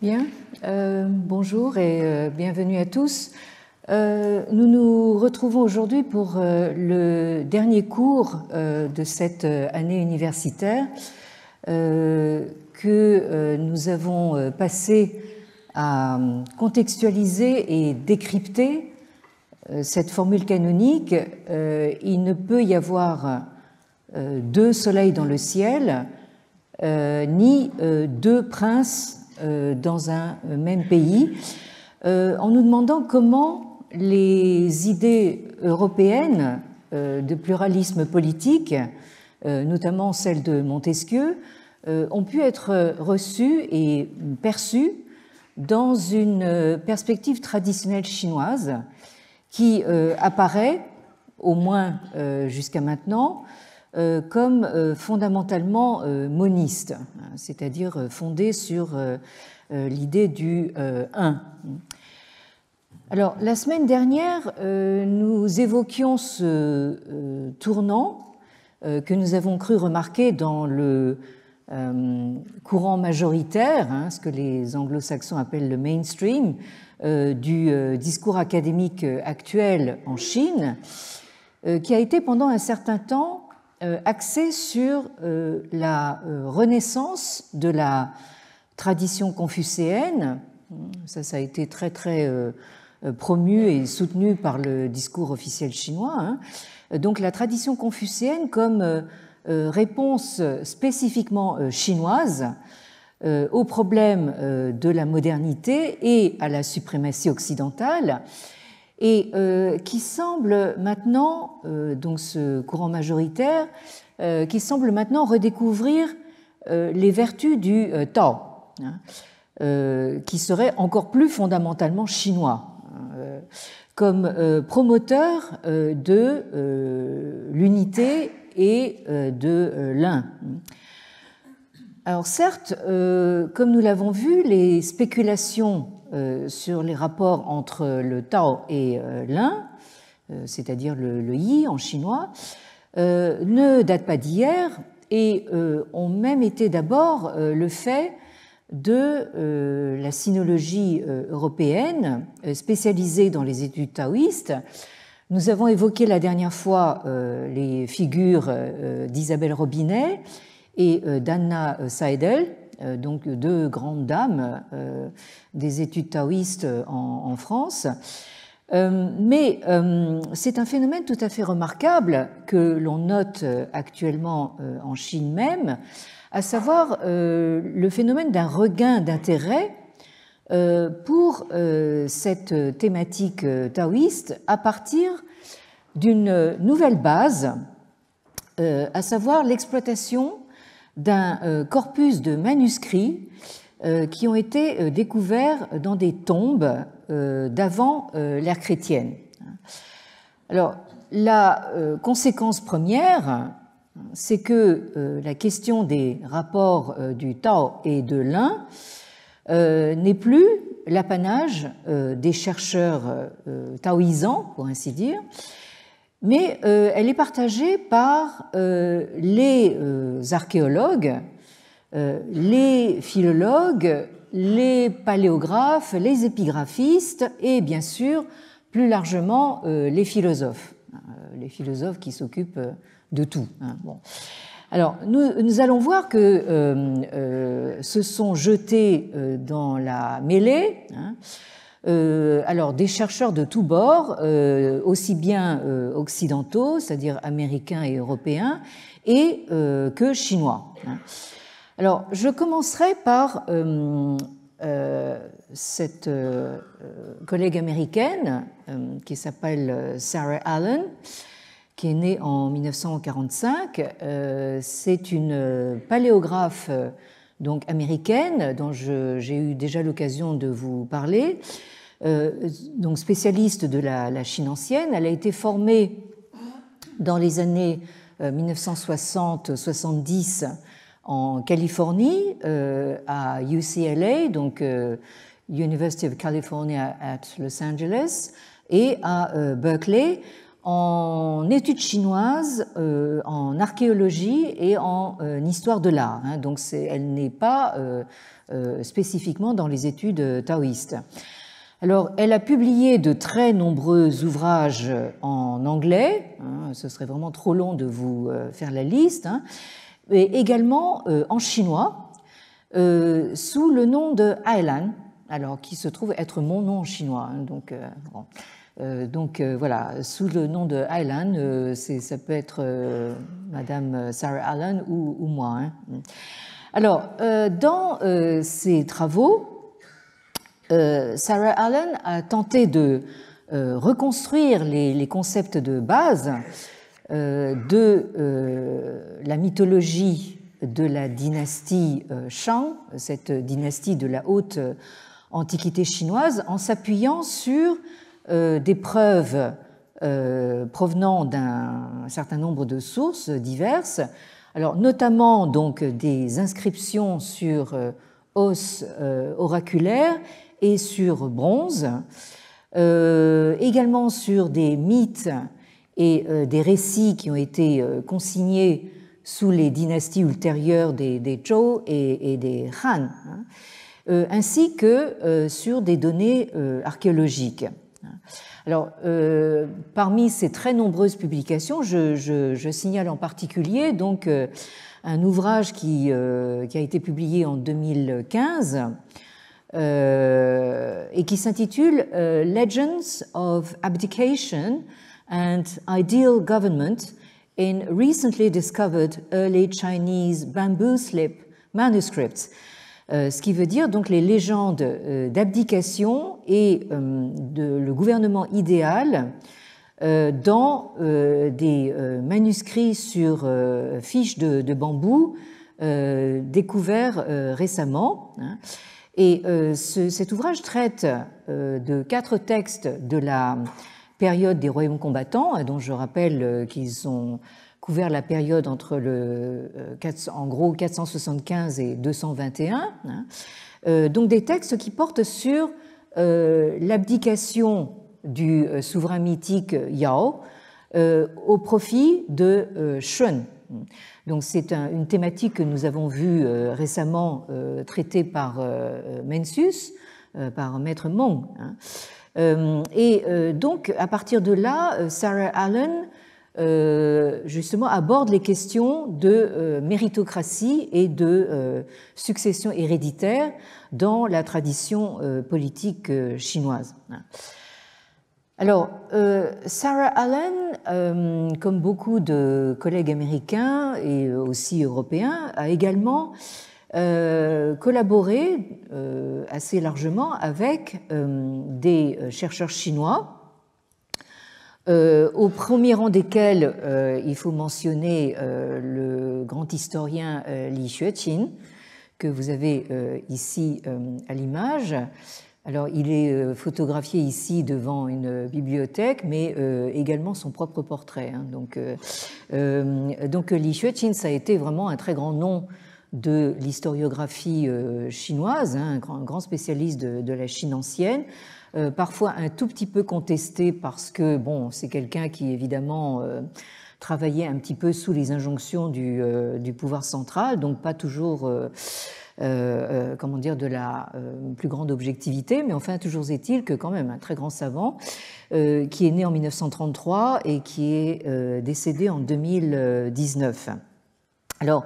Bien, bonjour et bienvenue à tous. Nous nous retrouvons aujourd'hui pour le dernier cours de cette année universitaire que nous avons passé à contextualiser et décrypter cette formule canonique. Il ne peut y avoir deux soleils dans le ciel, ni deux princes dans un même pays, en nous demandant comment les idées européennes de pluralisme politique, notamment celles de Montesquieu, ont pu être reçues et perçues dans une perspective traditionnelle chinoise qui apparaît, au moins jusqu'à maintenant, comme fondamentalement moniste, c'est-à-dire fondée sur l'idée du un. Alors, la semaine dernière, nous évoquions ce tournant que nous avons cru remarquer dans le courant majoritaire, ce que les anglo-saxons appellent le mainstream, du discours académique actuel en Chine, qui a été pendant un certain temps axé sur la renaissance de la tradition confucéenne. Ça a été très promu et soutenu par le discours officiel chinois. Donc la tradition confucéenne comme réponse spécifiquement chinoise aux problèmes de la modernité et à la suprématie occidentale, et qui semble maintenant, donc ce courant majoritaire, qui semble maintenant redécouvrir les vertus du Tao, qui serait encore plus fondamentalement chinois, comme promoteur de l'unité et de l'un. Alors certes, comme nous l'avons vu, les spéculations sur les rapports entre le Tao et l'un, c'est-à-dire le Yi en chinois, ne datent pas d'hier et ont même été d'abord le fait de la sinologie européenne spécialisée dans les études taoïstes. Nous avons évoqué la dernière fois les figures d'Isabelle Robinet et d'Anna Seidel, donc deux grandes dames des études taoïstes en France. Mais c'est un phénomène tout à fait remarquable que l'on note actuellement en Chine même, à savoir le phénomène d'un regain d'intérêt pour cette thématique taoïste à partir d'une nouvelle base, à savoir l'exploitation d'un corpus de manuscrits qui ont été découverts dans des tombes d'avant l'ère chrétienne. Alors, la conséquence première, c'est que la question des rapports du Tao et de l'un n'est plus l'apanage des chercheurs taoïsants, pour ainsi dire, mais elle est partagée par les archéologues, les philologues, les paléographes, les épigraphistes et bien sûr plus largement les philosophes qui s'occupent de tout. Bon. Alors nous allons voir que se sont jetés dans la mêlée alors des chercheurs de tous bords, aussi bien occidentaux, c'est-à-dire américains et européens, et que chinois. Alors je commencerai par cette collègue américaine qui s'appelle Sarah Allen, qui est née en 1945. C'est une paléographe donc américaine dont j'ai eu déjà l'occasion de vous parler, donc spécialiste de la Chine ancienne. Elle a été formée dans les années 1960-70 en Californie, à UCLA, donc University of California at Los Angeles, et à Berkeley en études chinoises, en archéologie et en histoire de l'art. Donc elle n'est pas spécifiquement dans les études taoïstes. Alors, elle a publié de très nombreux ouvrages en anglais, ce serait vraiment trop long de vous faire la liste, mais également en chinois, sous le nom de Ailan, alors qui se trouve être mon nom en chinois. Donc, voilà, sous le nom de Ailan, ça peut être Madame Sarah Allen ou moi. Alors, dans ces travaux, Sarah Allen a tenté de reconstruire les concepts de base de la mythologie de la dynastie Shang, cette dynastie de la haute antiquité chinoise, en s'appuyant sur des preuves provenant d'un certain nombre de sources diverses, alors notamment donc des inscriptions sur os oraculaires et sur bronze, également sur des mythes et des récits qui ont été consignés sous les dynasties ultérieures des Zhou et des Han, ainsi que sur des données archéologiques. Alors, parmi ces très nombreuses publications, je signale en particulier donc un ouvrage qui a été publié en 2015 et qui s'intitule Legends of Abdication and Ideal Government in Recently Discovered Early Chinese Bamboo Slip Manuscripts. Ce qui veut dire donc les légendes d'abdication et le gouvernement idéal dans des manuscrits sur fiches de bambou découverts récemment. Et cet ouvrage traite de 4 textes de la période des royaumes combattants, dont je rappelle qu'ils ont couvert la période entre en gros 475 et 221. Donc des textes qui portent sur l'abdication du souverain mythique Yao au profit de Shun. Donc c'est une thématique que nous avons vue récemment traitée par Mencius, par Maître Meng. Et donc à partir de là, Sarah Allen justement aborde les questions de méritocratie et de succession héréditaire dans la tradition politique chinoise. Alors, Sarah Allen, comme beaucoup de collègues américains et aussi européens, a également collaboré assez largement avec des chercheurs chinois, au premier rang desquels il faut mentionner le grand historien Li Xueqin, que vous avez ici à l'image. Alors, il est photographié ici devant une bibliothèque, mais également son propre portrait. Donc Li Xueqin, ça a été vraiment un très grand nom de l'historiographie chinoise, un grand spécialiste de la Chine ancienne, parfois un tout petit peu contesté parce que, bon, c'est quelqu'un qui, évidemment, travaillait un petit peu sous les injonctions du pouvoir central, donc pas toujours... comment dire, de la plus grande objectivité, mais enfin, toujours est-il que quand même un très grand savant qui est né en 1933 et qui est décédé en 2019. Alors,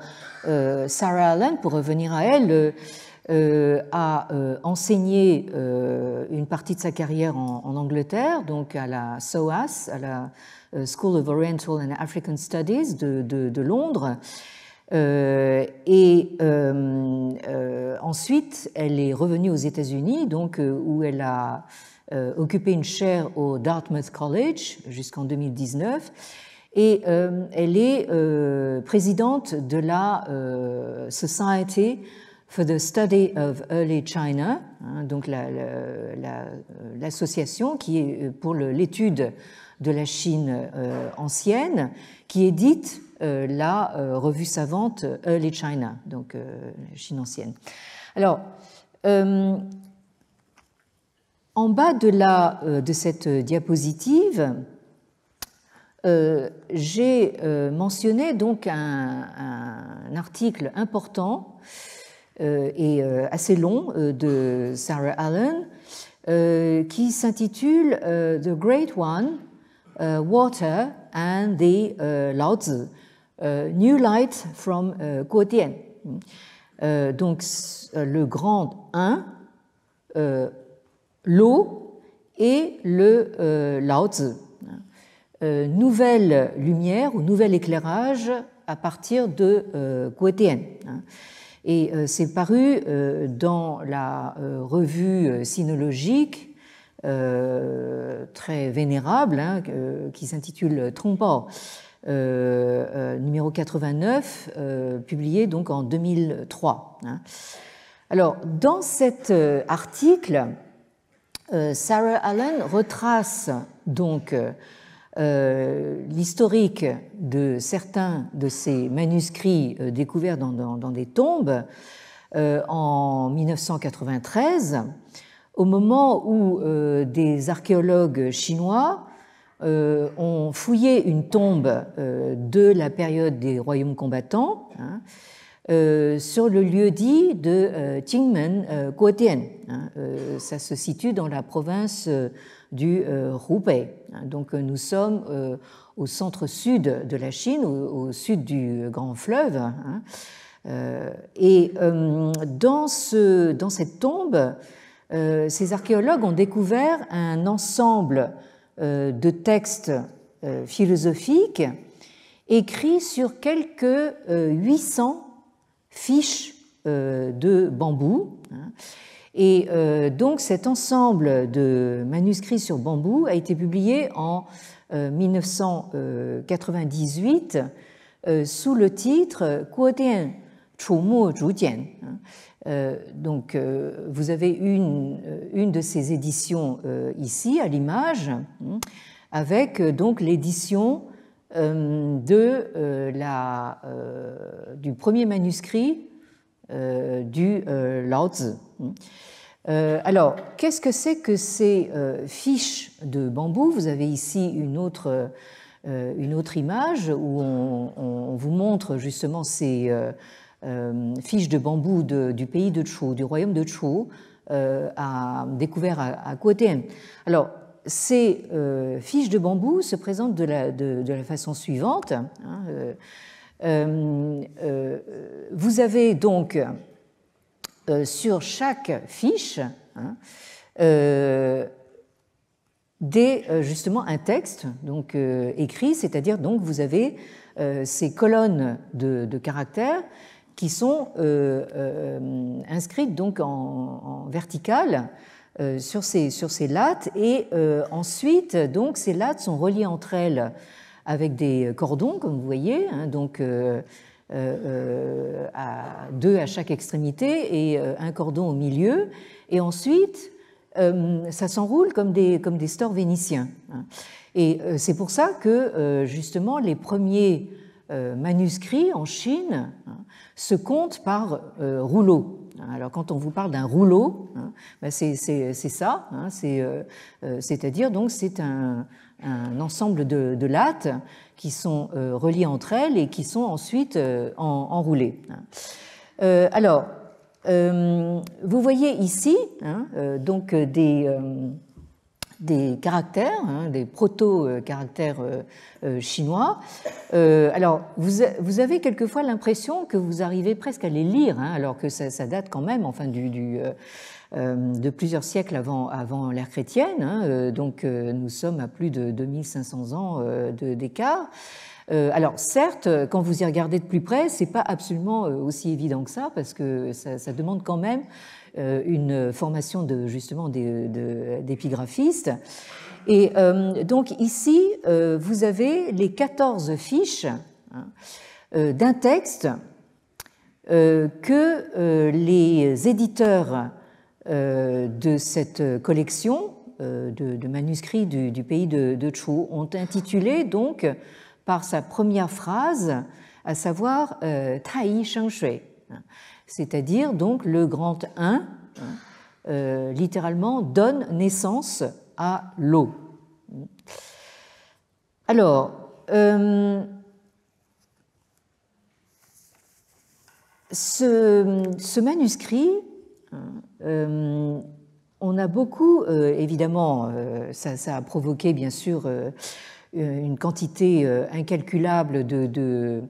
Sarah Allen, pour revenir à elle, a enseigné une partie de sa carrière en Angleterre, donc à la SOAS, à la School of Oriental and African Studies de Londres. Ensuite, elle est revenue aux États-Unis, donc où elle a occupé une chaire au Dartmouth College jusqu'en 2019, et elle est présidente de la Society for the Study of Early China, donc l'association qui est pour l'étude de la Chine ancienne, qui édite la revue savante Early China, donc la Chine ancienne. Alors, en bas de cette diapositive, j'ai mentionné donc un article important et assez long de Sarah Allen qui s'intitule The Great One, Water and the Lao Tzu, New Light from Guo Dian. Donc le grand 1, l'eau et le Lao Tzu. Nouvelle lumière ou nouvel éclairage à partir de Guo Dian. Et c'est paru dans la revue sinologique très vénérable qui s'intitule Trongbao, numéro 89, publié donc en 2003. Alors, dans cet article, Sarah Allen retrace donc l'historique de certains de ces manuscrits découverts dans des tombes en 1993, au moment où des archéologues chinois ont fouillé une tombe de la période des royaumes combattants sur le lieu-dit de Qingmen Guodian. Ça se situe dans la province du Hubei. Donc nous sommes au centre-sud de la Chine, au sud du Grand Fleuve. Et dans cette tombe, ces archéologues ont découvert un ensemble de textes philosophiques écrits sur quelques 800 fiches de bambou. Et donc cet ensemble de manuscrits sur bambou a été publié en 1998 sous le titre Guodian Chumu Zhujian. Donc vous avez une de ces éditions ici à l'image, avec donc l'édition du premier manuscrit du Lao Tzu. Alors, qu'est-ce que c'est que ces fiches de bambou? Vous avez ici une autre image où on vous montre justement ces fiches de bambou du pays de Chu, du royaume de Chu, découvert à Guodian. Alors, ces fiches de bambou se présentent de la façon suivante. Vous avez donc sur chaque fiche justement un texte donc écrit, c'est-à-dire donc vous avez ces colonnes de caractères qui sont inscrites donc en verticale sur ces lattes, et ensuite donc ces lattes sont reliées entre elles avec des cordons, comme vous voyez, donc deux à chaque extrémité et un cordon au milieu, et ensuite ça s'enroule comme des stores vénitiens. Et c'est pour ça que justement les premiers manuscrits en Chine se comptent par rouleau. Alors quand on vous parle d'un rouleau, c'est ça, c'est-à-dire donc c'est un ensemble de lattes qui sont reliées entre elles et qui sont ensuite enroulées. Alors, vous voyez ici donc des caractères, des proto-caractères chinois. Alors, vous avez quelquefois l'impression que vous arrivez presque à les lire, alors que ça date quand même, enfin, de plusieurs siècles avant l'ère chrétienne. Donc, nous sommes à plus de 2500 ans d'écart. Alors, certes, quand vous y regardez de plus près, c'est pas absolument aussi évident que ça, parce que ça demande quand même une formation justement d'épigraphistes. Et donc ici, vous avez les 14 fiches d'un texte que les éditeurs de cette collection de manuscrits du pays de Chu ont intitulé donc par sa première phrase, à savoir Tai Sheng Shui, c'est-à-dire donc le grand 1, littéralement donne naissance à l'eau. Alors, Ce manuscrit, on a beaucoup, évidemment, ça a provoqué bien sûr une quantité incalculable de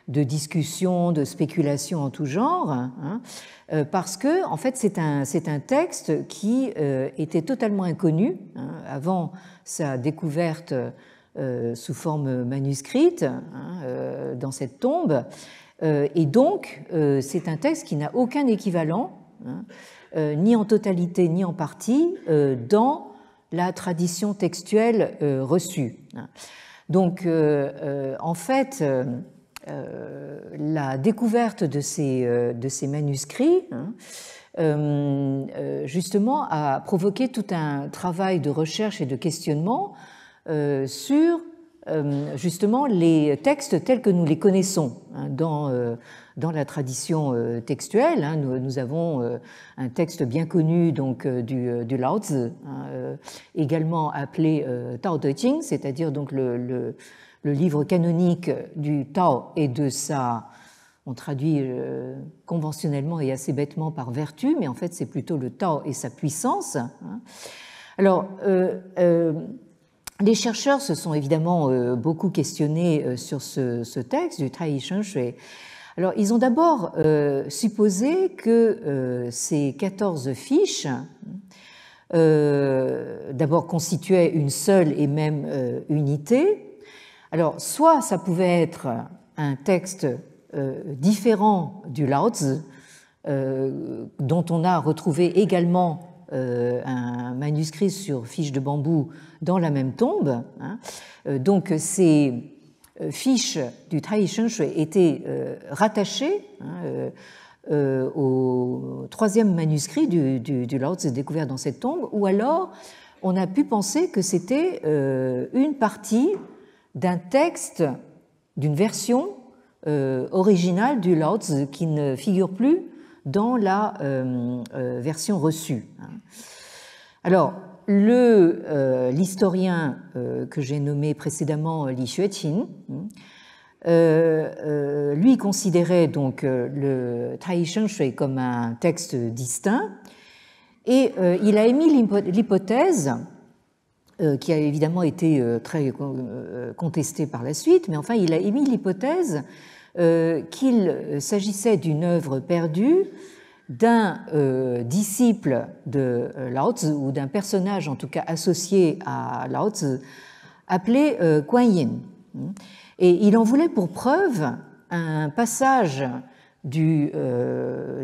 discussions, de spéculations en tout genre, hein, parce que en fait c'est un texte qui était totalement inconnu hein, avant sa découverte sous forme manuscrite hein, dans cette tombe, et donc c'est un texte qui n'a aucun équivalent, hein, ni en totalité ni en partie, dans la tradition textuelle reçue. Donc, en fait, la découverte de ces manuscrits, hein, justement, a provoqué tout un travail de recherche et de questionnement sur justement les textes tels que nous les connaissons hein, dans la tradition textuelle. Hein, nous avons un texte bien connu donc du Lao Tzu, hein, également appelé Tao Te Ching, c'est-à-dire donc le livre canonique du Tao et de sa, on traduit conventionnellement et assez bêtement par vertu, mais en fait c'est plutôt le Tao et sa puissance. Hein. Alors les chercheurs se sont évidemment beaucoup questionnés sur ce texte du Tai Shen Shui. Alors, ils ont d'abord supposé que ces 14 fiches d'abord constituaient une seule et même unité. Alors, soit ça pouvait être un texte différent du Lao Tzu, dont on a retrouvé également un manuscrit sur fiche de bambou dans la même tombe. Hein. Donc ces fiches du Tai Shen Shui étaient rattachées hein, au troisième manuscrit du Lao Tzu découvert dans cette tombe, ou alors on a pu penser que c'était une partie d'un texte, d'une version originale du Lao Tzu qui ne figure plus dans la version reçue. Alors, l'historien que j'ai nommé précédemment Li Xueqin, lui considérait donc le Tai Shen Shui comme un texte distinct et il a émis l'hypothèse qui a évidemment été très contestée par la suite, mais enfin il a émis l'hypothèse qu'il s'agissait d'une œuvre perdue d'un disciple de Lao Tzu ou d'un personnage en tout cas associé à Lao Tzu appelé Guan Yin. Et il en voulait pour preuve un passage du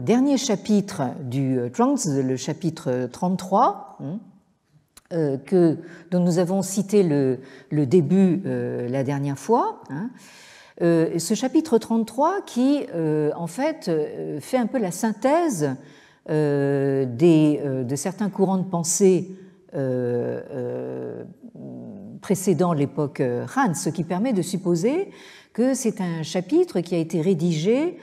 dernier chapitre du Zhuangzi, le chapitre 33, dont nous avons cité le début la dernière fois. Ce chapitre 33 qui, en fait, fait un peu la synthèse de certains courants de pensée précédant l'époque Han, ce qui permet de supposer que c'est un chapitre qui a été rédigé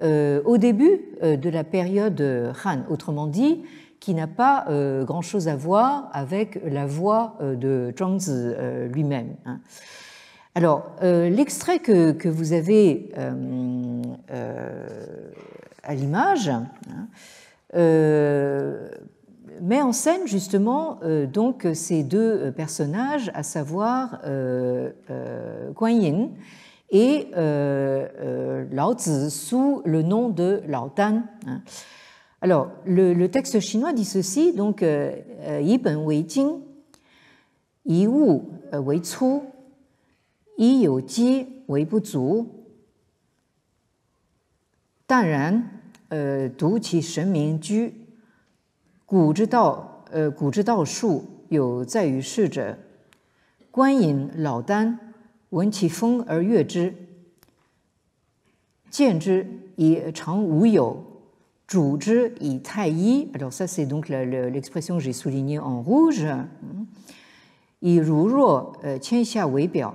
au début de la période Han, autrement dit, qui n'a pas grand-chose à voir avec la voix de Zhuangzi lui-même. Alors, l'extrait que vous avez à l'image met en scène justement donc ces deux personnages, à savoir Guan Yin et Lao Tzu sous le nom de Lao Dan. Alors, le texte chinois dit ceci, donc Yi ben wei jing, yi wu wei cu, yi you ji wei bu zu, dan ran du qi shen ming ju,古之道术有在于世者，观引老丹，闻其风而悦之，见之以常无有，主之以太一。Alors ça c'est donc l'expression que j'ai soulignée en rouge. 以如若天下为表，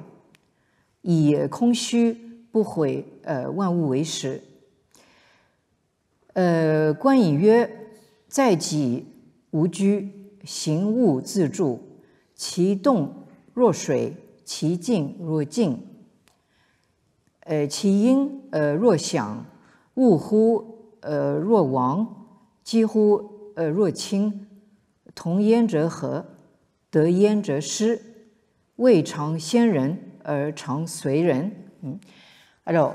以空虚不毁万物为实。观引曰：在己无居，行物自助，其动若水，其静若镜，其音若响，物乎若亡，几乎若轻，同焉者何？得焉者失，未尝先人而常随人。Alors,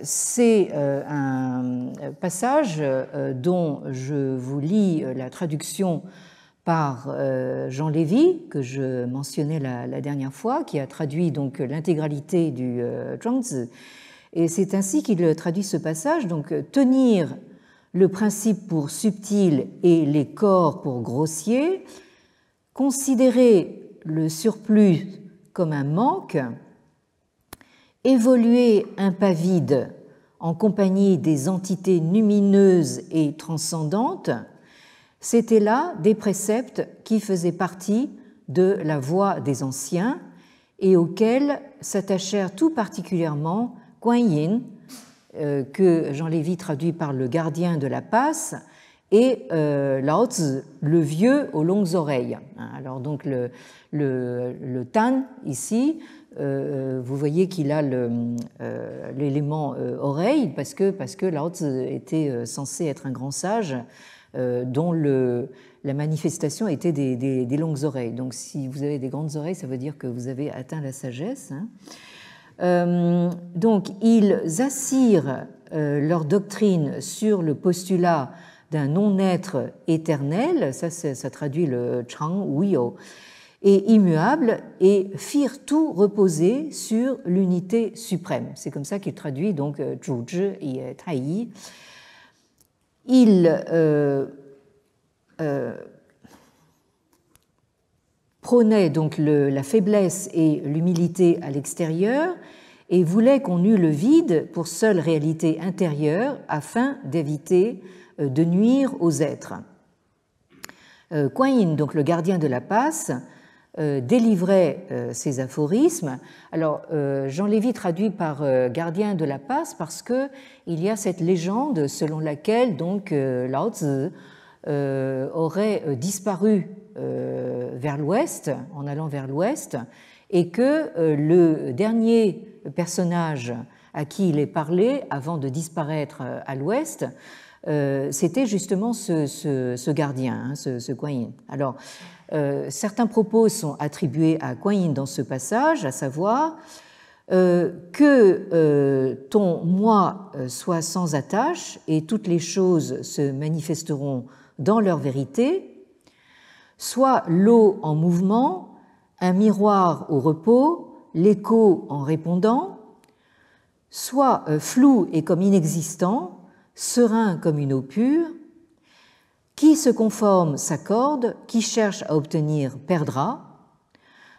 c'est un passage dont je vous lis la traduction par Jean Lévy, que je mentionnais la dernière fois, qui a traduit donc l'intégralité du Zhuangzi. Et c'est ainsi qu'il traduit ce passage, donc tenir le principe pour subtil et les corps pour grossier, considérer le surplus comme un manque, évoluer impavide en compagnie des entités lumineuses et transcendantes, c'étaient là des préceptes qui faisaient partie de la voie des anciens et auxquels s'attachèrent tout particulièrement Guan Yin, que Jean Lévy traduit par le gardien de la passe, et Lao Tzu, le vieux aux longues oreilles. Alors donc le Tan ici, vous voyez qu'il a l'élément oreille parce que Lao Tzu était censé être un grand sage dont la manifestation était des longues oreilles. Donc si vous avez des grandes oreilles, ça veut dire que vous avez atteint la sagesse. Donc ils assirent leur doctrine sur le postulat d'un non-être éternel, ça traduit le Chang Wuyou, et immuable, et firent tout reposer sur l'unité suprême. C'est comme ça qu'il traduit donc Zhu Zhi et Tai Yi. Il prônait donc la faiblesse et l'humilité à l'extérieur et voulait qu'on eût le vide pour seule réalité intérieure afin d'éviter de nuire aux êtres. Guan Yin, donc le gardien de la passe, délivrait ces aphorismes. Alors, Jean Lévy traduit par gardien de la passe parce que il y a cette légende selon laquelle donc Lao Tzu aurait disparu vers l'ouest, en allant vers l'ouest, et que le dernier personnage à qui il est parlé avant de disparaître à l'ouest, c'était justement ce gardien, ce Guan Yin. Alors, certains propos sont attribués à Guan Yin dans ce passage, à savoir que ton moi soit sans attache et toutes les choses se manifesteront dans leur vérité, soit l'eau en mouvement, un miroir au repos, l'écho en répondant, soit flou et comme inexistant, serein comme une eau pure, qui se conforme s'accorde, qui cherche à obtenir perdra,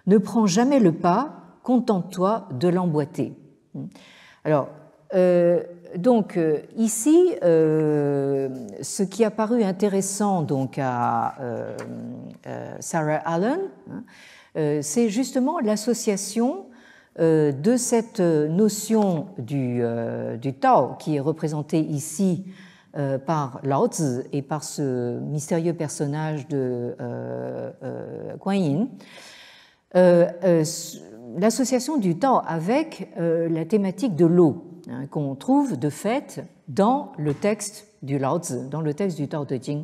ne prends jamais le pas, contente-toi de l'emboîter. Alors, donc ici, ce qui a paru intéressant donc à Sarah Allen, c'est justement l'association de cette notion du Tao qui est représentée ici par Lao Tzu et par ce mystérieux personnage de Guan Yin, l'association du Tao avec la thématique de l'eau qu'on trouve de fait dans le texte du Lao Tzu, dans le texte du Tao Te Ching,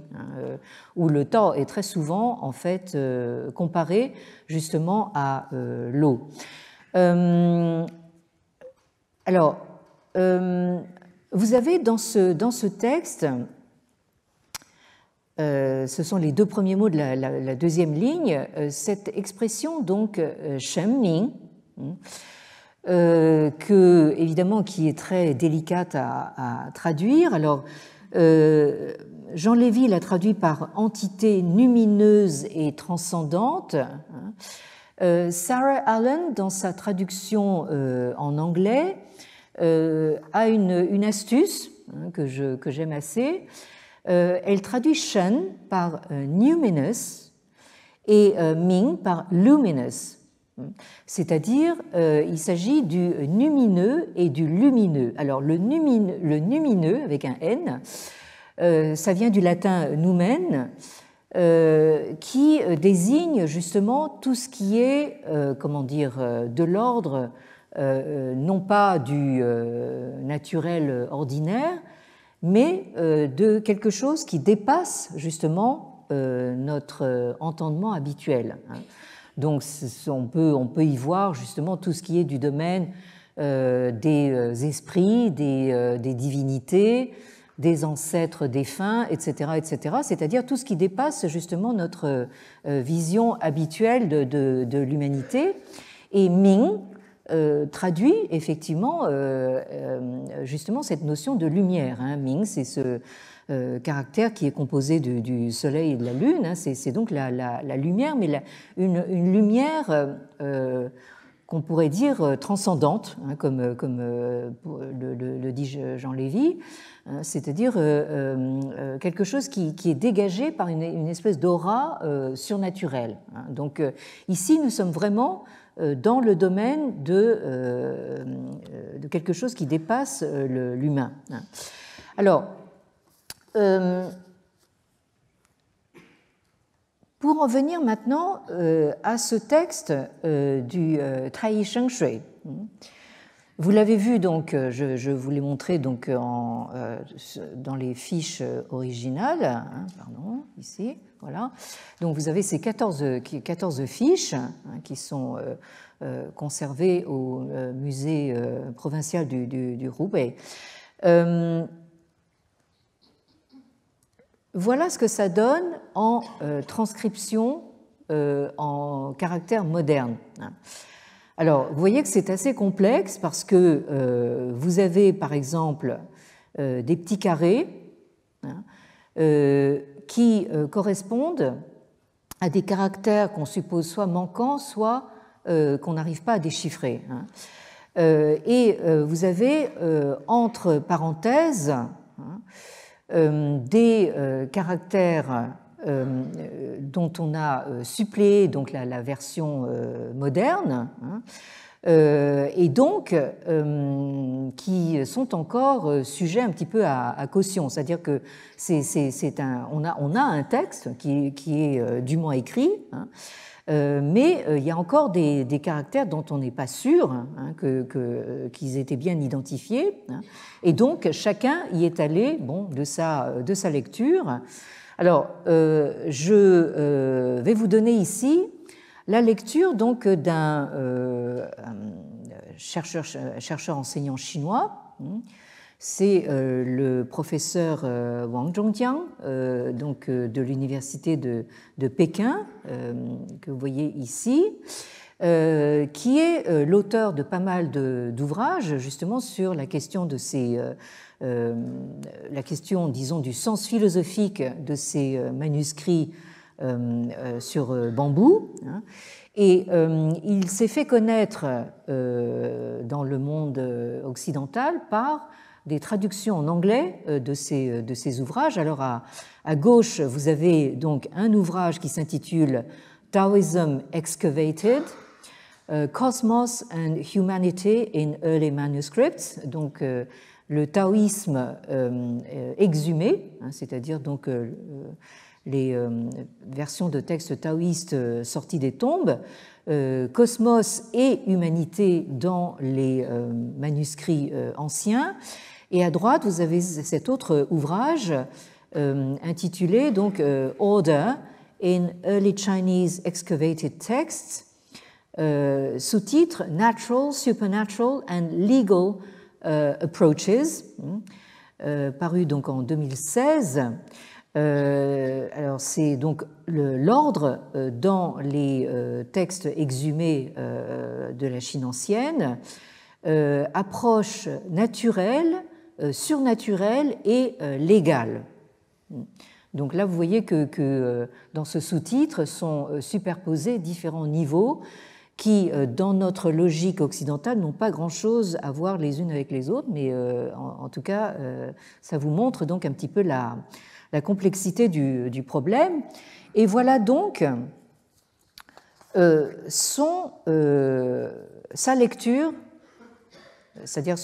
où le Tao est très souvent en fait comparé justement à l'eau. Alors, vous avez dans ce texte, ce sont les deux premiers mots de la deuxième ligne, cette expression donc Shen Ming, évidemment qui est très délicate à traduire. Alors, Jean Lévy l'a traduit par entité lumineuse et transcendante. Sarah Allen, dans sa traduction en anglais, a une astuce que j'aime assez. Elle traduit Shen par numinous et Ming par luminous. C'est-à-dire, il s'agit du lumineux et du lumineux. Alors, le lumineux, avec un N, ça vient du latin numen, qui désigne justement tout ce qui est, comment dire, de l'ordre non pas du naturel ordinaire, mais de quelque chose qui dépasse justement notre entendement habituel. Donc on peut y voir justement tout ce qui est du domaine des esprits, des divinités, des ancêtres défunts, etc., etc., c'est-à-dire tout ce qui dépasse justement notre vision habituelle de l'humanité. Et Ming traduit effectivement justement cette notion de lumière. Ming, c'est ce caractère qui est composé du soleil et de la lune, c'est donc la lumière, mais une lumière qu'on pourrait dire transcendante, comme le dit Jean Lévy, c'est-à-dire quelque chose qui est dégagé par une espèce d'aura surnaturelle. Donc ici, nous sommes vraiment dans le domaine de quelque chose qui dépasse l'humain. Alors, pour en venir maintenant à ce texte du Tai Sheng Shui, vous l'avez vu, donc, je vous l'ai montré donc, dans les fiches originales, pardon, ici, voilà. Donc vous avez ces 14 fiches qui sont conservées au musée provincial du Roubaix. Voilà ce que ça donne en transcription en caractère moderne. Alors, vous voyez que c'est assez complexe parce que vous avez, par exemple, des petits carrés qui correspondent à des caractères qu'on suppose soit manquants, soit qu'on n'arrive pas à déchiffrer. Et vous avez, entre parenthèses, des caractères dont on a suppléé donc la version moderne, et donc qui sont encore sujets un petit peu à caution. C'est-à-dire que on a un texte qui est dûment écrit, mais il y a encore des caractères dont on n'est pas sûr qu'ils étaient bien identifiés, et donc chacun y est allé de sa lecture. Alors, je vais vous donner ici la lecture donc d'un chercheur enseignant chinois. C'est le professeur Wang Zhongjiang, donc de l'université de Pékin, que vous voyez ici, qui est l'auteur de pas mal d'ouvrages justement sur la question de la question, disons, du sens philosophique de ces manuscrits sur bambou. Et il s'est fait connaître dans le monde occidental par des traductions en anglais de ces ouvrages. Alors à gauche, vous avez donc un ouvrage qui s'intitule Taoism Excavated, Cosmos and Humanity in Early Manuscripts, donc le taoïsme exhumé, c'est-à-dire donc les versions de textes taoïstes sortis des tombes, Cosmos et Humanité dans les manuscrits anciens. Et à droite, vous avez cet autre ouvrage intitulé donc Order in Early Chinese Excavated Texts, sous-titre Natural, Supernatural and Legal Approaches, paru donc en 2016. Alors c'est donc l'ordre dans les textes exhumés de la Chine ancienne, approche naturelle, surnaturelle et légale. Donc là, vous voyez que dans ce sous-titre sont superposés différents niveaux qui, dans notre logique occidentale, n'ont pas grand-chose à voir les unes avec les autres, mais en tout cas, ça vous montre donc un petit peu la complexité du problème. Et voilà donc sa lecture, c'est-à-dire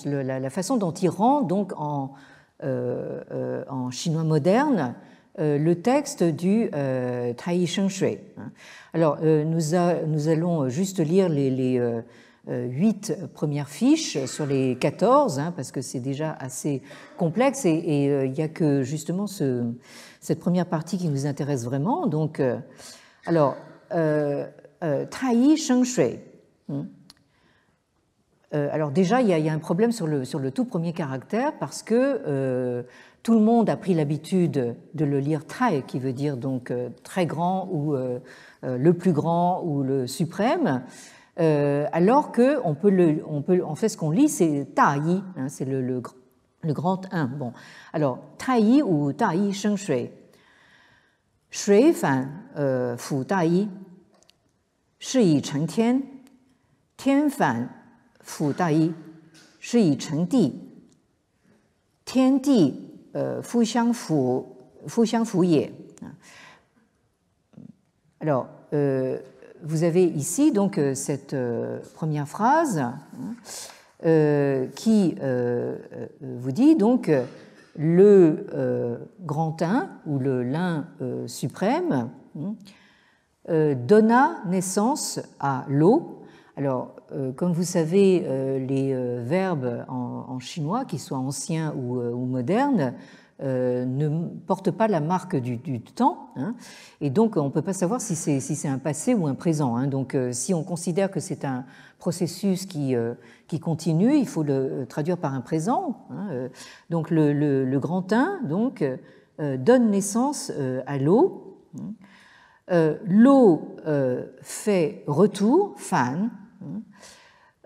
la façon dont il rend donc en chinois moderne le texte du Tai Sheng Shui. Alors, nous allons juste lire les 8 premières fiches sur les 14, parce que c'est déjà assez complexe, et il n'y a que justement cette première partie qui nous intéresse vraiment. Donc, alors, Tai Yi Sheng Shui. Alors déjà, il y a un problème sur le tout premier caractère parce que tout le monde a pris l'habitude de le lire Tai, qui veut dire donc très grand ou le plus grand ou le suprême, alors que on peut en fait ce qu'on lit c'est Ta Yi, c'est le grand 1. Bon, alors Tai Yi ou Tai Yi Sheng Shui, Shui fan Fu Da Yi, Shi Yi Cheng Tian, Tian fan Fu Da Yi, Shi Yi Cheng Di, Tian Di Fu Xiang Fu Ye. Alors, vous avez ici donc cette première phrase qui vous dit donc le grand 1 ou le l'un suprême donna naissance à l'eau. Alors, comme vous savez, les verbes en chinois, qu'ils soient anciens ou modernes, ne portent pas la marque du temps, et donc on ne peut pas savoir si c'est un passé ou un présent. Donc, si on considère que c'est un processus qui continue, il faut le traduire par un présent. Donc, le grand 1 donc, donne naissance à l'eau. L'eau fait retour, fan,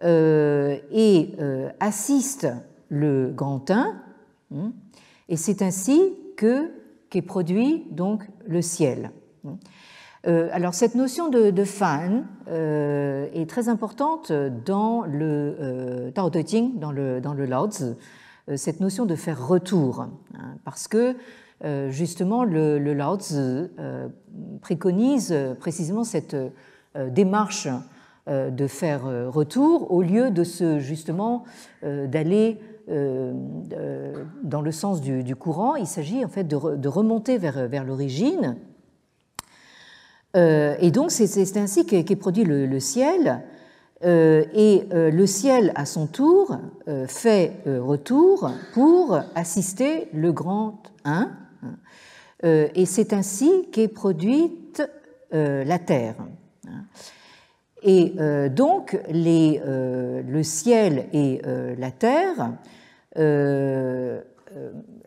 et assiste le grand 1, et c'est ainsi qu'est produit donc le ciel. Alors cette notion de fan est très importante dans le Tao Te Ching, dans le Lao Tzu, cette notion de faire retour, parce que justement le Lao Tzu préconise précisément cette démarche de faire retour au lieu de justement d'aller dans le sens du courant. Il s'agit en fait de remonter vers l'origine. Et donc c'est ainsi qu'est produit le ciel. Et le ciel, à son tour, fait retour pour assister le grand 1. Et c'est ainsi qu'est produite la terre. Et donc le ciel et la terre,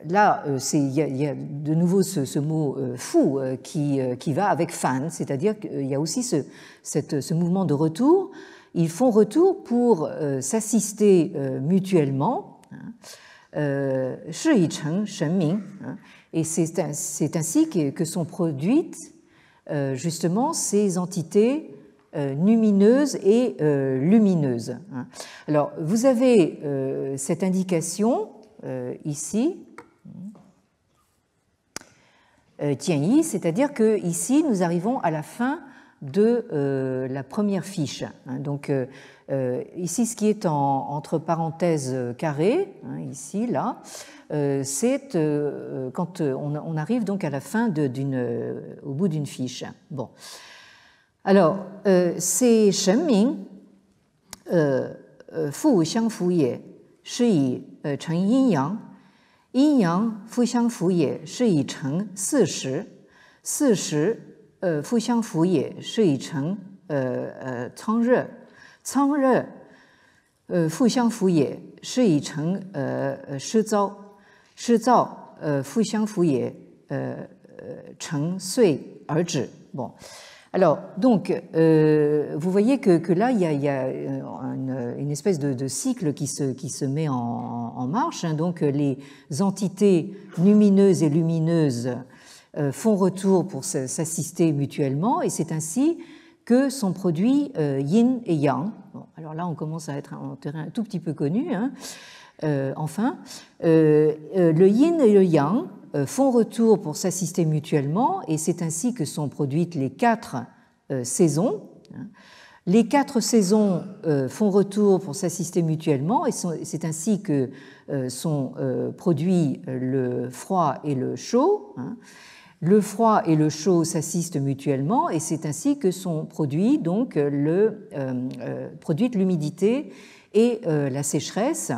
là il y a de nouveau ce mot fou qui va avec fan, c'est-à-dire qu'il y a aussi ce mouvement de retour. Ils font retour pour s'assister mutuellement, Shi Yi Cheng Shen Ming, et c'est ainsi que sont produites justement ces entités lumineuses et lumineuses. Alors, vous avez cette indication ici, Tianyi, c'est-à-dire que ici nous arrivons à la fin de la première fiche. Donc ici, ce qui est entre parenthèses carrées, ici, là, c'est quand on arrive donc à la fin au bout d'une fiche. Bon. Alors, c'est Shen Ming, Fu Xiang Fu Ye, Shi Yi Cheng Yin Yang, Yin Yang Fu Xiang Fu Ye, Shi Yi Cheng 40, 40Fu Xiang Fu Ye, Shi Yi Cheng Cang Re, Cang Re Fu Xiang Fu Ye, Shi Yi Cheng Shi Zao, Shi Zao Fu Xiang Fu Ye, Cheng Sui Er Zhi. Bon. Alors, donc, vous voyez que là, il y a une espèce de cycle qui se met en marche. Donc, les entités lumineuses et lumineuses font retour pour s'assister mutuellement, et c'est ainsi que sont produits yin et yang. Bon, alors là, on commence à être en terrain un tout petit peu connu. Enfin, le yin et le yang font retour pour s'assister mutuellement, et c'est ainsi que sont produites les 4 saisons. Les 4 saisons font retour pour s'assister mutuellement, et c'est ainsi que sont produits le froid et le chaud. Le froid et le chaud s'assistent mutuellement et c'est ainsi que sont produits donc produite l'humidité et la sécheresse.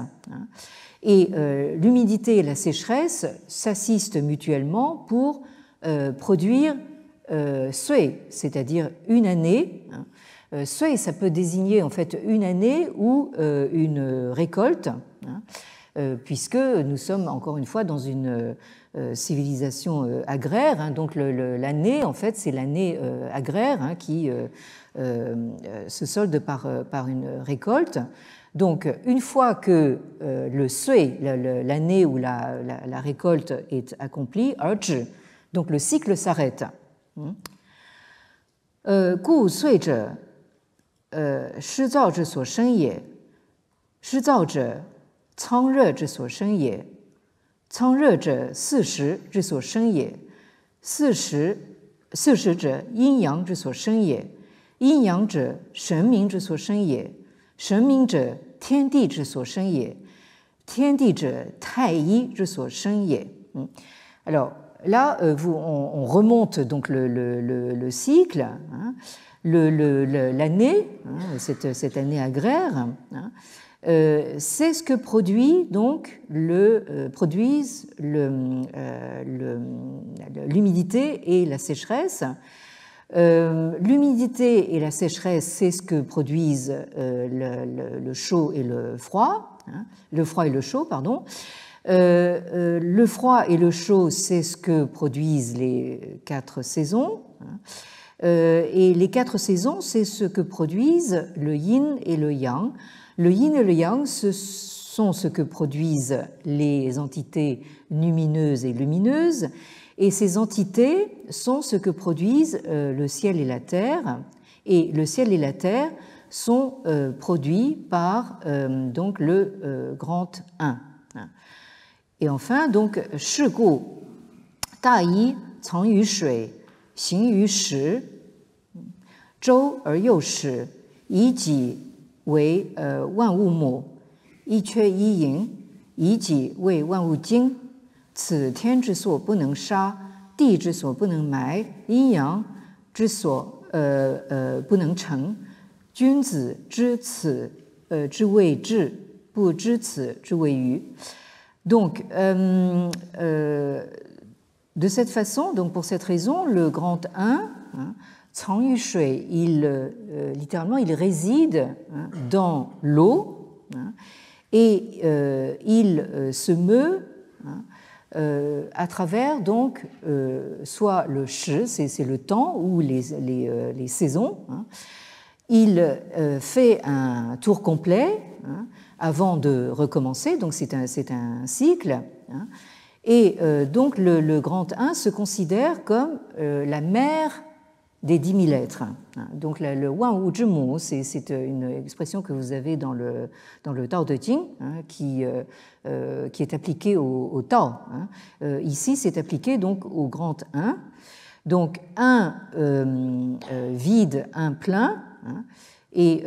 Et l'humidité et la sécheresse s'assistent mutuellement pour produire sui, c'est-à-dire une année. Sui, ça peut désigner en fait une année ou une récolte, puisque nous sommes encore une fois dans une civilisation agraire. Donc l'année, en fait, c'est l'année agraire qui se solde par une récolte. Donc, une fois que le sui, l'année où la récolte est accomplie, donc le cycle s'arrête. Gu sui zhe, shi zao zhi suo shen ye, shi zao zhe, cang re zhi suo shen ye, cang re zhe, si shi zhi suo shen ye, si shi zhe, yin yang zhi suo shen ye, yin yang zhe, shen ming zhi suo shen ye, 神明者，天地之所生也；天地者，太一之所生也。Alors là, on remonte donc le cycle, l'année, cette année agraire. C'est ce que produit donc produisent l'humidité et la sécheresse. L'humidité et la sécheresse, c'est ce que produisent le chaud et le froid, le froid et le chaud, pardon. Le froid et le chaud, c'est ce que produisent les 4 saisons. Et les 4 saisons, c'est ce que produisent le yin et le yang. Le yin et le yang, ce sont ce que produisent les entités lumineuses et lumineuses. Et ces entités sont ce que produisent le ciel et la terre. Et le ciel et la terre sont produits par donc le grand 1. Et enfin, donc, shi gu, da yi, cang yu shui, xing yu shi, zhou er you shi, yi ji wei wan wu mu, yi que yi yin, yi ji wei wan wu jing. 此天之所不能杀，地之所不能埋，阴阳之所不能成。君子知此之谓智，不知此之谓愚。Donc, de cette façon, donc pour cette raison, le grand 1, Cang Yu Shui, littéralement, il réside dans l'eau et il se meut à travers donc soit le shi, c'est le temps ou les saisons. Il fait un tour complet avant de recommencer, donc c'est un cycle. Et donc le grand 1 se considère comme la mère des 10 000 êtres. Donc le Wan Wu Zhi Mu, c'est une expression que vous avez dans le Tao Te Ching, qui est appliquée au Tao. Ici, c'est appliqué donc au grand 1. Donc un vide, un plein, et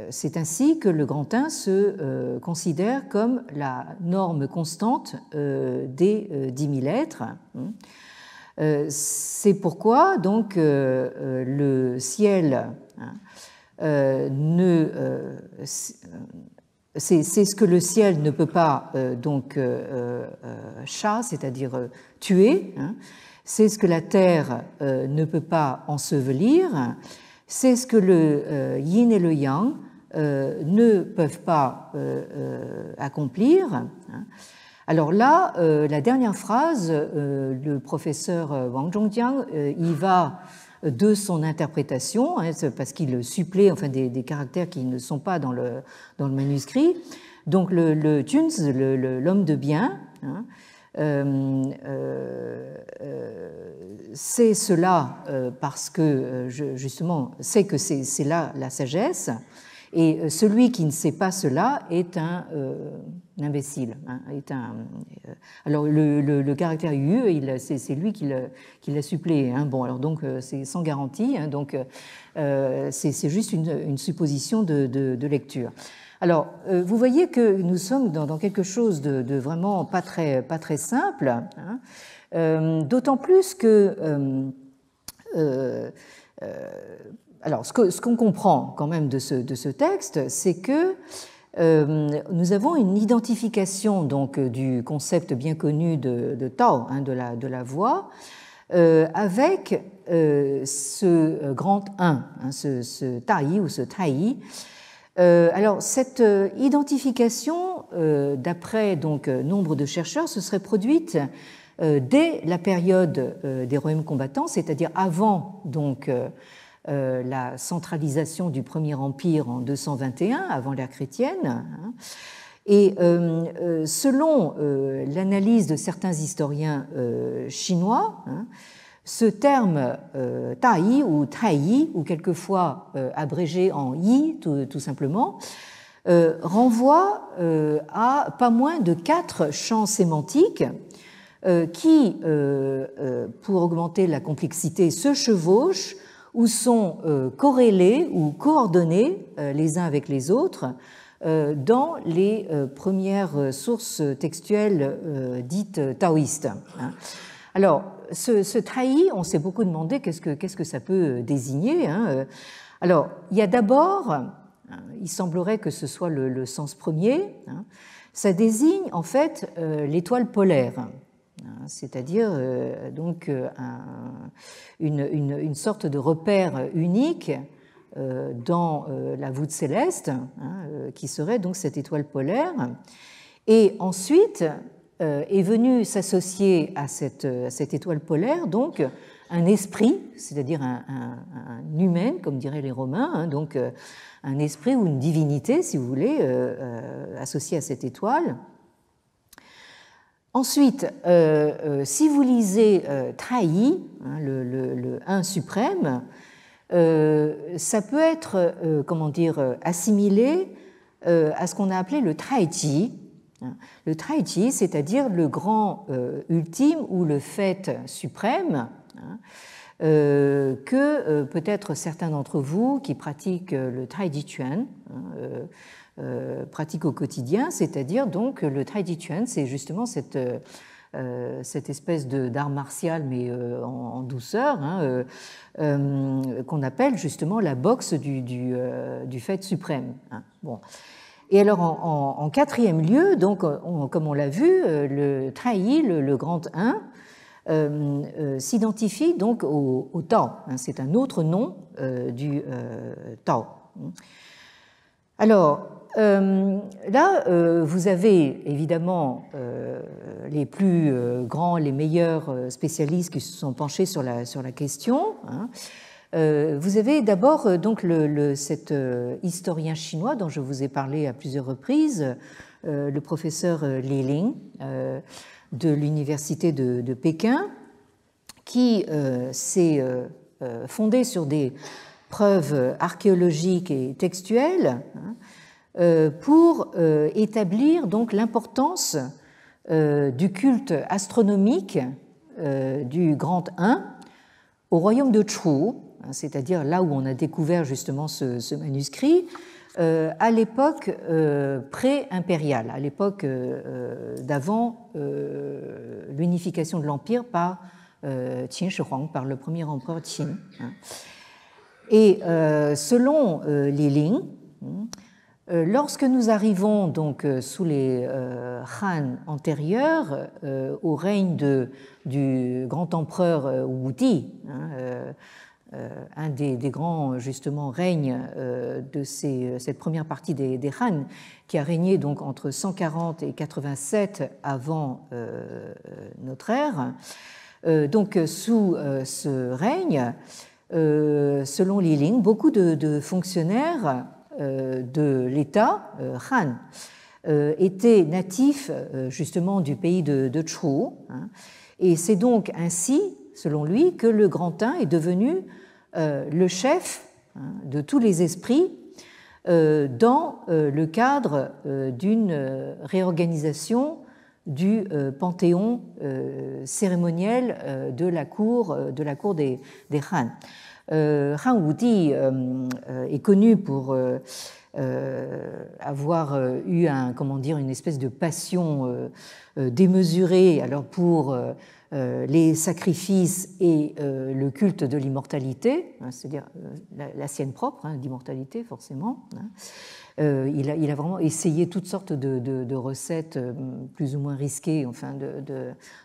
c'est ainsi que le grand 1 se considère comme la norme constante des 10 000 êtres. C'est pourquoi donc le ciel c'est ce que le ciel ne peut pas donc c'est-à-dire tuer. C'est ce que la terre ne peut pas ensevelir. C'est ce que le yin et le yang ne peuvent pas accomplir. Alors là, la dernière phrase, le professeur Wang Zhongjiang y va de son interprétation, parce qu'il supplée enfin, des caractères qui ne sont pas dans le manuscrit. Donc le Junzi, l'homme de bien, c'est cela parce que justement c'est que c'est là la sagesse. Et celui qui ne sait pas cela est un imbécile. Alors le caractère yu, c'est lui qui l'a suppléé. Bon, alors donc c'est sans garantie. Donc c'est juste une supposition de lecture. Alors, vous voyez que nous sommes dans quelque chose de vraiment pas très simple, hein, d'autant plus que alors, ce qu'on comprend quand même de ce texte, c'est que nous avons une identification donc du concept bien connu de Tao, hein, de la voix, avec ce grand 1, hein, ce Tai ou ce Tai. Alors, cette identification, d'après donc nombre de chercheurs, se serait produite dès la période des royaumes combattants, c'est-à-dire avant donc la centralisation du Premier Empire en 221, avant l'ère chrétienne. Hein. Et selon l'analyse de certains historiens chinois, hein, ce terme Tai ou Tai, ou quelquefois abrégé en Yi tout simplement, renvoie à pas moins de 4 champs sémantiques qui, pour augmenter la complexité, se chevauchent ou sont corrélés ou coordonnés les uns avec les autres dans les premières sources textuelles dites taoïstes. Alors, ce Tai, on s'est beaucoup demandé qu'est-ce que ça peut désigner. Alors, il y a d'abord, il semblerait que ce soit le sens premier, ça désigne en fait l'étoile polaire, c'est-à-dire donc une sorte de repère unique dans la voûte céleste, qui serait donc cette étoile polaire. Et ensuite est venu s'associer à cette étoile polaire donc un esprit, c'est-à-dire un humain, comme diraient les Romains, donc un esprit ou une divinité, si vous voulez, associé à cette étoile. Ensuite, si vous lisez Tai, le 1 suprême, ça peut être, comment dire, assimilé à ce qu'on a appelé le Taiji. Le Taiji, c'est-à-dire le grand ultime ou le fait suprême, que peut-être certains d'entre vous qui pratiquent le Taiji Chuan pratiquent au quotidien, c'est-à-dire donc le Taiji Chuan, c'est justement cette espèce d'art martial mais en douceur, qu'on appelle justement la boxe du fait suprême. Bon. Et alors en quatrième lieu, donc comme on l'a vu, le Tai, le grand 1, s'identifie donc au Tao. C'est un autre nom du Tao. Alors là, vous avez évidemment les plus grands, les meilleurs spécialistes qui se sont penchés sur la question. Vous avez d'abord donc cet historien chinois dont je vous ai parlé à plusieurs reprises, le professeur Li Ling de l'université de Pékin, qui s'est fondé sur des preuves archéologiques et textuelles pour établir donc l'importance du culte astronomique du grand 1 au royaume de Chu, c'est-à-dire là où on a découvert justement ce manuscrit, à l'époque pré-impériale, à l'époque d'avant l'unification de l'Empire par Qin Shi Huang, par le premier empereur Qin. Et selon Li Ling, lorsque nous arrivons donc sous les Han antérieurs au règne du grand empereur Wudi, un des grands justement règnes de cette première partie des Han, qui a régné donc entre 140 et 87 avant notre ère. Donc sous ce règne, selon Li Ling, beaucoup de fonctionnaires de l'État Han étaient natifs justement du pays de Chu, et c'est donc ainsi, selon lui, que le grand 1 est devenu le chef de tous les esprits dans le cadre d'une réorganisation du panthéon cérémoniel de la cour des Han. Han Wudi est connu pour avoir eu une espèce de passion démesurée alors pour les sacrifices et le culte de l'immortalité, hein, c'est-à-dire la sienne propre, hein, d'immortalité forcément. Hein. Il a vraiment essayé toutes sortes de recettes plus ou moins risquées, enfin,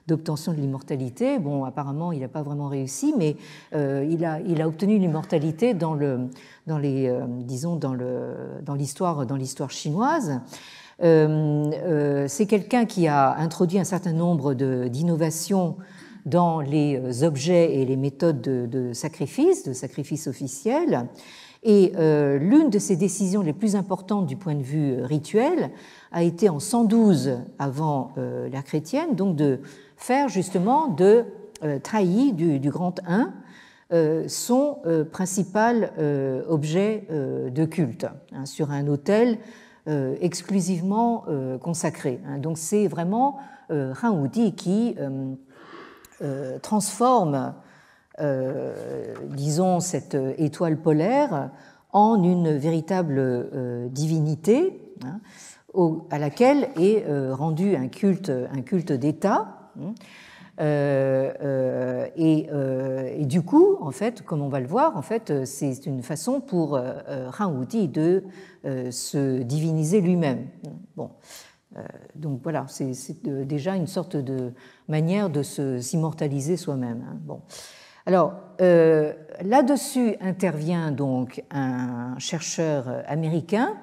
d'obtention de l'immortalité. Bon, apparemment, il n'a pas vraiment réussi, mais il a obtenu l'immortalité dans l'histoire chinoise. C'est quelqu'un qui a introduit un certain nombre d'innovations dans les objets et les méthodes de sacrifice officiel. Et l'une de ses décisions les plus importantes du point de vue rituel a été en 112 avant l'ère chrétienne, donc de faire justement de Taï, du grand 1, son principal objet de culte, hein, sur un autel exclusivement consacré. Hein. Donc c'est vraiment Han Wudi qui transforme disons, cette étoile polaire en une véritable divinité, hein, à laquelle est rendu un culte d'État. Et du coup, en fait, comme on va le voir, en fait, c'est une façon pour Han Wudi de se diviniser lui-même. Bon. Donc voilà, c'est déjà une sorte de manière de s'immortaliser soi-même. Hein. Bon. Alors, là-dessus intervient donc un chercheur américain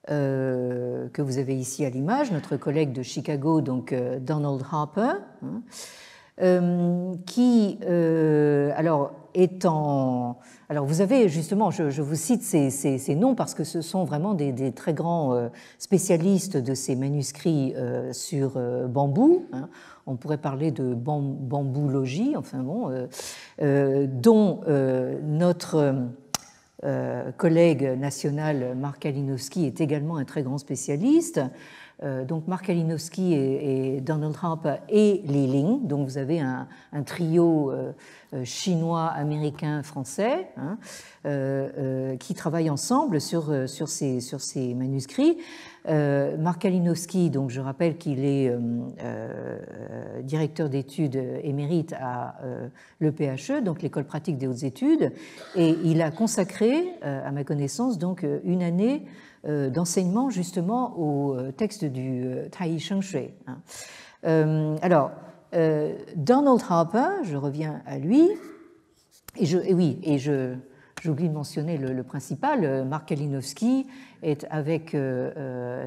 que vous avez ici à l'image, notre collègue de Chicago, donc Donald Harper, qui, alors vous avez justement, je vous cite ces noms parce que ce sont vraiment des très grands spécialistes de ces manuscrits sur bambou. Hein. On pourrait parler de bamboologie, enfin bon, dont notre collègue national Mark Kalinowski est également un très grand spécialiste. Donc Mark Kalinowski et Donald Harper et Li Ling. Donc vous avez un trio chinois, américain, français, hein, qui travaillent ensemble sur ces manuscrits. Mark Kalinowski, donc je rappelle qu'il est directeur d'études émérite à l'EPHE, donc l'École pratique des hautes études, et il a consacré, à ma connaissance, donc une année d'enseignement justement au texte du Taï Sheng Shui. Alors, Donald Harper, je reviens à lui, j'oublie de mentionner le principal, Mark Kalinowski est avec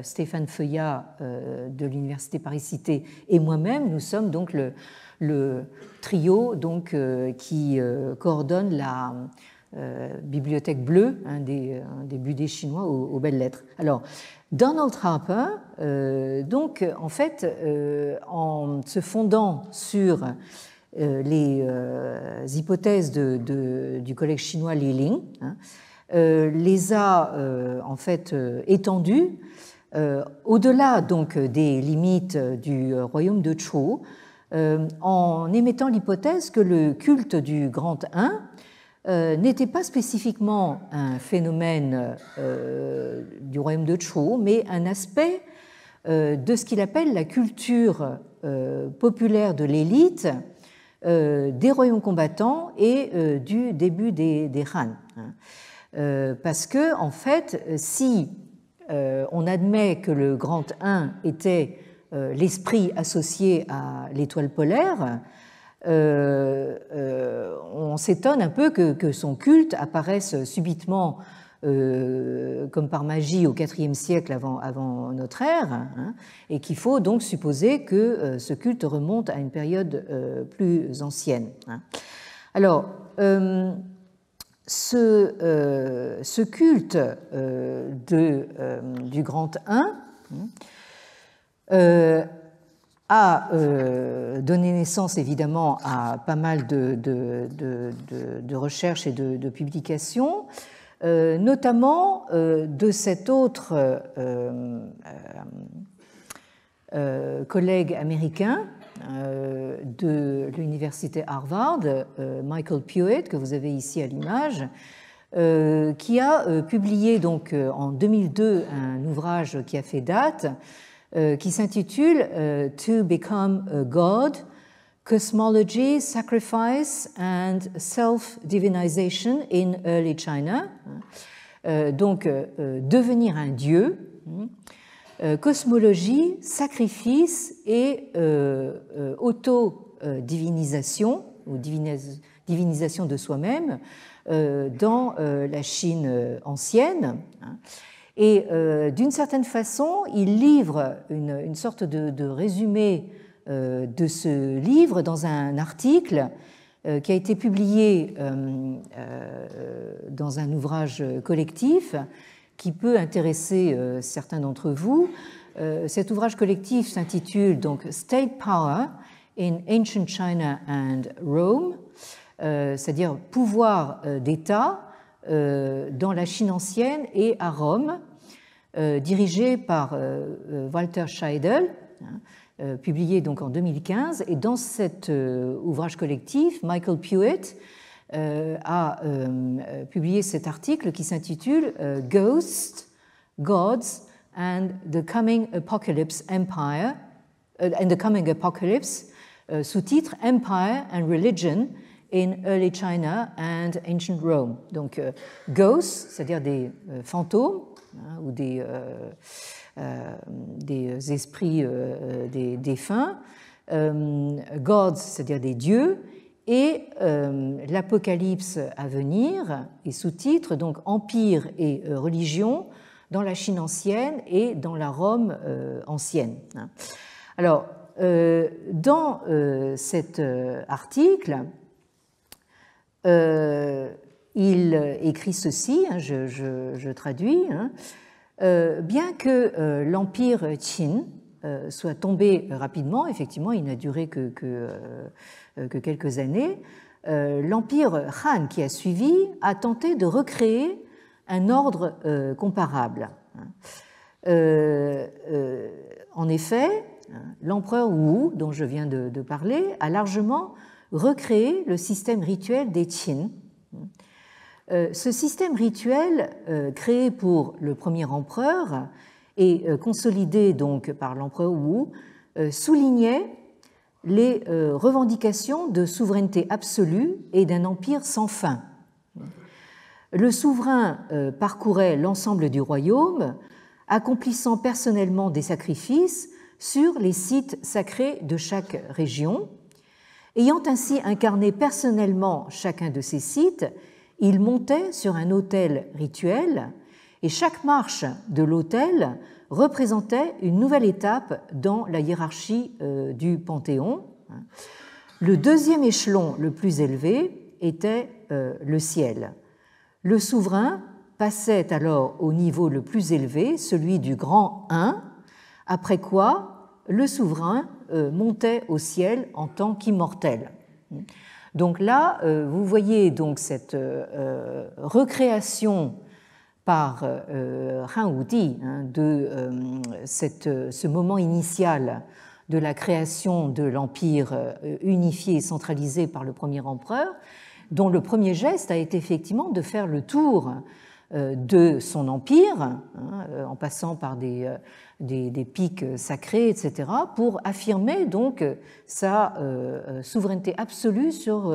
Stéphane Feuillat de l'Université Paris-Cité et moi-même, nous sommes donc le trio donc, qui coordonne la bibliothèque bleue, un des budets chinois aux belles lettres. Alors, Donald Harper, donc en fait, en se fondant sur les hypothèses du collègue chinois Li Ling, hein, les a en fait étendues au-delà donc des limites du royaume de Zhou, en émettant l'hypothèse que le culte du grand 1 n'était pas spécifiquement un phénomène du royaume de Zhou, mais un aspect de ce qu'il appelle la culture populaire de l'élite des royaumes combattants et du début des Han. Parce que, en fait, si on admet que le grand 1 était l'esprit associé à l'étoile polaire, on s'étonne un peu que son culte apparaisse subitement comme par magie au IVe siècle avant notre ère, hein, et qu'il faut donc supposer que ce culte remonte à une période plus ancienne. Hein. Alors, ce culte du grand 1 a donné naissance évidemment à pas mal de recherches et de publications, notamment de cet autre collègue américain de l'université Harvard, Michael Puett, que vous avez ici à l'image, qui a publié donc en 2002 un ouvrage qui a fait date, qui s'intitule To Become a God, Cosmology, Sacrifice and Self-Divinization in Early China. Donc, devenir un dieu, cosmologie, sacrifice et auto-divinisation, ou divinisation de soi-même, dans la Chine ancienne. Et d'une certaine façon, il livre une sorte de résumé de ce livre dans un article qui a été publié dans un ouvrage collectif qui peut intéresser certains d'entre vous. Cet ouvrage collectif s'intitule donc State Power in Ancient China and Rome, c'est-à-dire pouvoir d'État dans la Chine ancienne et à Rome, dirigé par Walter Scheidel, publié donc en 2015. Et dans cet ouvrage collectif, Michael Puett a publié cet article qui s'intitule Ghosts, Gods and the Coming Apocalypse Empire, and the Coming Apocalypse, sous-titre Empire and Religion in Early China and Ancient Rome. Donc, ghosts, c'est-à-dire des fantômes ou des esprits des défunts, gods, c'est-à-dire des dieux, et l'apocalypse à venir, et sous-titre, donc Empire et religion dans la Chine ancienne et dans la Rome ancienne. Alors, dans cet article, il écrit ceci, je traduis, bien que l'empire Qin soit tombé rapidement, effectivement, il n'a duré que quelques années, l'empire Han qui a suivi a tenté de recréer un ordre comparable. En effet, l'empereur Wu, dont je viens de parler, a largement recréé le système rituel des Qin. Ce système rituel, créé pour le premier empereur et consolidé donc par l'empereur Wu, soulignait les revendications de souveraineté absolue et d'un empire sans fin. Le souverain parcourait l'ensemble du royaume, accomplissant personnellement des sacrifices sur les sites sacrés de chaque région. Ayant ainsi incarné personnellement chacun de ces sites, il montait sur un autel rituel et chaque marche de l'autel représentait une nouvelle étape dans la hiérarchie du Panthéon. Le deuxième échelon le plus élevé était le ciel. Le souverain passait alors au niveau le plus élevé, celui du grand 1, après quoi le souverain montait au ciel en tant qu'immortel. Donc là, vous voyez donc cette recréation par Han Wudi de ce moment initial de la création de l'empire unifié et centralisé par le premier empereur, dont le premier geste a été effectivement de faire le tour de son empire, en passant par des pics sacrés, etc., pour affirmer donc sa souveraineté absolue sur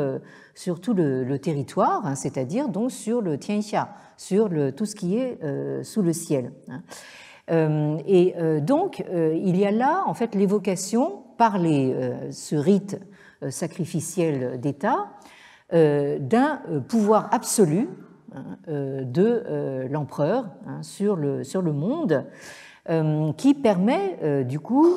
tout le territoire, c'est-à-dire donc sur le Tianxia, sur tout ce qui est sous le ciel. Et donc, il y a là, en fait, l'évocation par ce rite sacrificiel d'État d'un pouvoir absolu de l'empereur sur le monde, qui permet du coup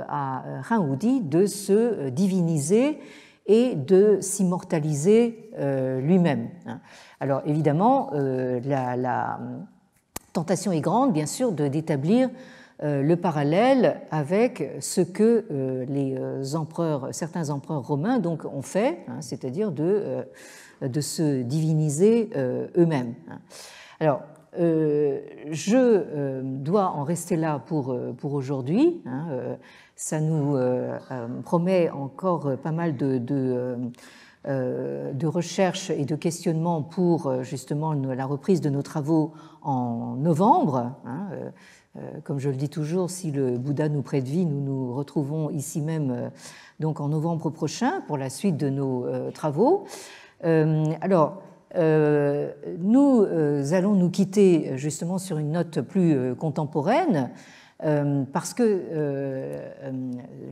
à Han Wudi de se diviniser et de s'immortaliser lui-même. Alors évidemment, la tentation est grande, bien sûr, d'établir le parallèle avec ce que certains empereurs romains donc ont fait, c'est-à-dire de se diviniser eux-mêmes. Alors, je dois en rester là pour aujourd'hui. Ça nous promet encore pas mal de recherche et de questionnement pour justement la reprise de nos travaux en novembre. Comme je le dis toujours, si le Bouddha nous prête vie, nous nous retrouvons ici même donc en novembre prochain pour la suite de nos travaux. Alors, nous allons nous quitter justement sur une note plus contemporaine parce que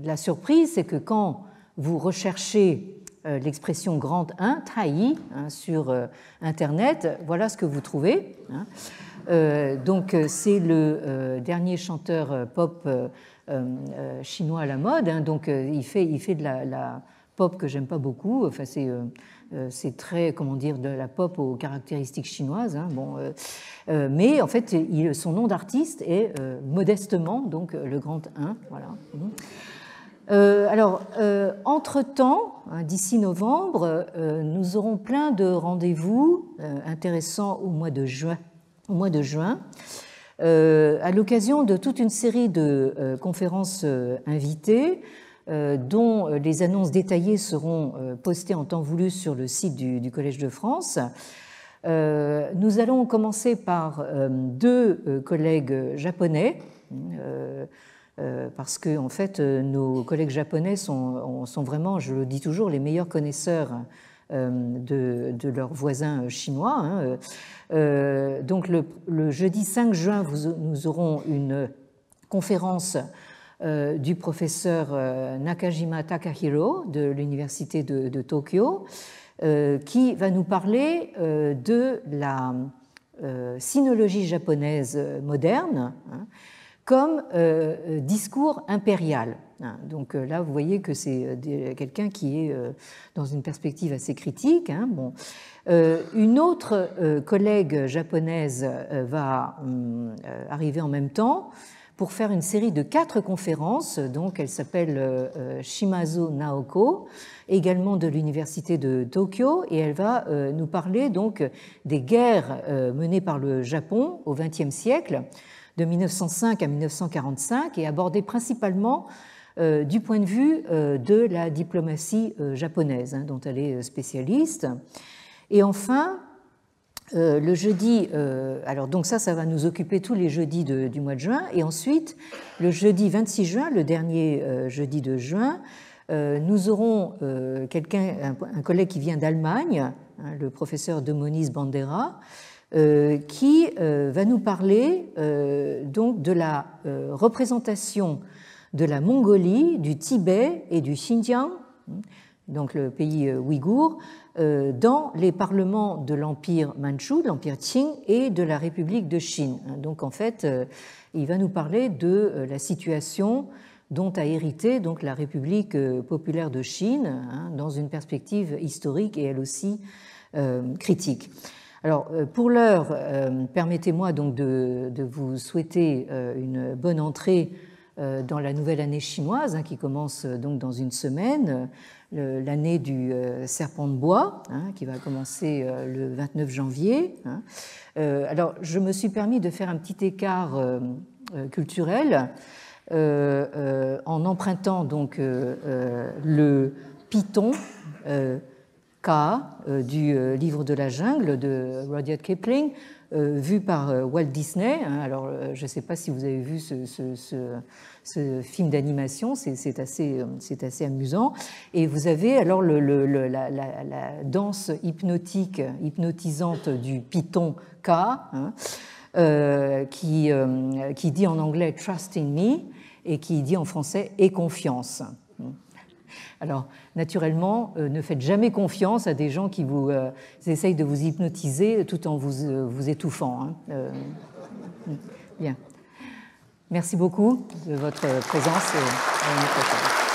la surprise, c'est que quand vous recherchez l'expression grand 1, Tai, sur Internet, voilà ce que vous trouvez. Donc c'est le dernier chanteur pop chinois à la mode. Donc il fait de la pop que j'aime pas beaucoup. Enfin c'est très, comment dire, de la pop aux caractéristiques chinoises. Mais en fait son nom d'artiste est modestement donc le grand 1. Voilà. Alors, entre-temps, d'ici novembre, nous aurons plein de rendez-vous intéressants au mois de juin, à l'occasion de toute une série de conférences invitées, dont les annonces détaillées seront postées en temps voulu sur le site du Collège de France. Nous allons commencer par deux collègues japonais, parce que en fait, nos collègues japonais sont vraiment, je le dis toujours, les meilleurs connaisseurs de leurs voisins chinois. Donc le jeudi 5 juin, nous aurons une conférence du professeur Nakajima Takahiro de l'université de Tokyo, qui va nous parler de la sinologie japonaise moderne, comme discours impérial. Donc là, vous voyez que c'est quelqu'un qui est dans une perspective assez critique. Bon. Une autre collègue japonaise va arriver en même temps pour faire une série de 4 conférences. Donc, elle s'appelle Shimazu Naoko, également de l'université de Tokyo, et elle va nous parler donc des guerres menées par le Japon au XXe siècle, de 1905 à 1945, et aborder principalement du point de vue de la diplomatie japonaise, dont elle est spécialiste. Et enfin, le jeudi, alors donc ça va nous occuper tous les jeudis du mois de juin, et ensuite, le jeudi 26 juin, le dernier jeudi de juin, nous aurons un collègue qui vient d'Allemagne, le professeur Demonis Bandera, qui va nous parler donc de la représentation de la Mongolie, du Tibet et du Xinjiang, donc le pays ouïghour, dans les parlements de l'Empire mandchou, de l'Empire Qing et de la République de Chine. Donc en fait, il va nous parler de la situation dont a hérité donc la République populaire de Chine, dans une perspective historique et elle aussi critique. Alors, pour l'heure, permettez-moi donc de vous souhaiter une bonne entrée dans la nouvelle année chinoise, qui commence donc dans une semaine, l'année du serpent de bois, qui va commencer le 29 janvier. Alors, je me suis permis de faire un petit écart culturel en empruntant donc le Python du livre de la jungle de Rudyard Kipling, vu par Walt Disney. Alors, je ne sais pas si vous avez vu ce film d'animation, c'est assez amusant. Et vous avez alors la danse hypnotisante du python K, qui dit en anglais « trust in me » et qui dit en français « aie confiance ». Alors, naturellement, ne faites jamais confiance à des gens qui vous essayent de vous hypnotiser tout en vous étouffant. Bien. Merci beaucoup de votre présence et à une prochaine.